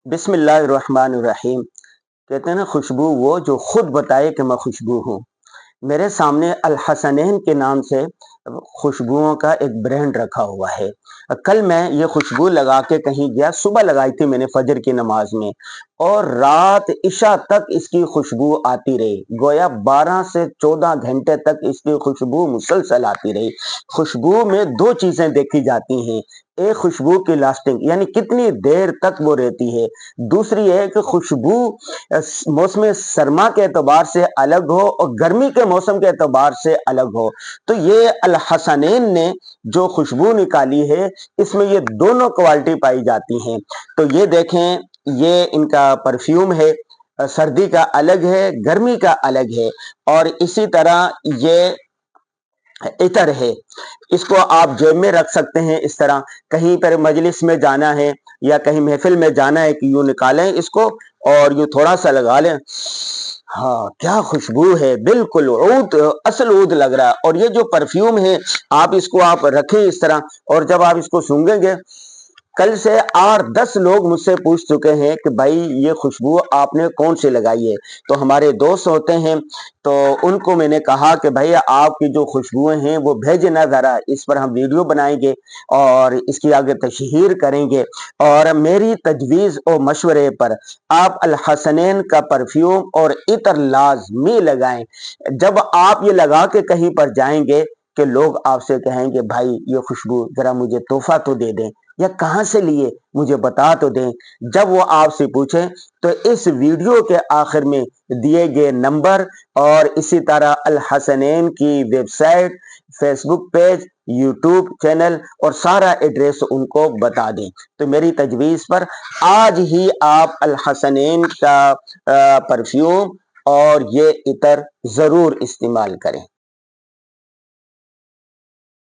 बिस्मिल्लाहिर्रहमानिर्रहीम। कहते हैं ना, खुशबू वो जो खुद बताए कि मैं खुशबू हूँ। मेरे सामने अल हसनैन के नाम से खुशबुओं का एक ब्रांड रखा हुआ है। कल मैं ये खुशबू लगा के कहीं गया, सुबह लगाई थी मैंने फजर की नमाज में, और रात इशा तक इसकी खुशबू आती रही। गोया 12 से 14 घंटे तक इसकी खुशबू मुसलसल आती रही। खुशबू में दो चीजें देखी जाती हैं। एक, खुशबू की लास्टिंग, यानी कितनी देर तक वो रहती है। दूसरी है कि खुशबू मौसम सरमा के एतबार से अलग हो और गर्मी के मौसम के एतबार से अलग हो। तो ये अल हसनैन ने जो खुशबू निकाली है, इसमें ये दोनों क्वालिटी पाई जाती हैं। तो ये देखें, ये इनका परफ्यूम है। सर्दी का अलग है, गर्मी का अलग है। और इसी तरह ये इतर है। इसको आप जेब में रख सकते हैं। इस तरह कहीं पर मजलिस में जाना है या कहीं महफिल में जाना है कि यूं निकालें इसको और यूं थोड़ा सा लगा लें। हाँ, क्या खुशबू है, बिल्कुल ऊद, असल ऊद लग रहा है। और ये जो परफ्यूम है, आप इसको आप रखें इस तरह, और जब आप इसको सूंघेंगे, कल से 8-10 लोग मुझसे पूछ चुके हैं कि भाई ये खुशबू आपने कौन सी लगाई है। तो हमारे दोस्त होते हैं, तो उनको मैंने कहा कि भाई आपकी जो खुशबुएं हैं वो भेजना ज़रा, इस पर हम वीडियो बनाएंगे और इसकी आगे तशहीर करेंगे। और मेरी तजवीज़ और मशवरे पर आप अल हसनैन का परफ्यूम और इतर लाजमी लगाएं। जब आप ये लगा के कहीं पर जाएंगे कि लोग आपसे कहेंगे भाई ये खुशबू ज़रा मुझे तोहफा तो दे दें, या कहाँ से लिए मुझे बता तो दें। जब वो आपसे पूछें तो इस वीडियो के आखिर में दिए गए नंबर और इसी तरह अल हसनैन की website, Facebook page, YouTube channel और सारा एड्रेस उनको बता दें। तो मेरी तजवीज़ पर आज ही आप अल हसनैन का परफ्यूम और ये इतर ज़रूर इस्तेमाल करें।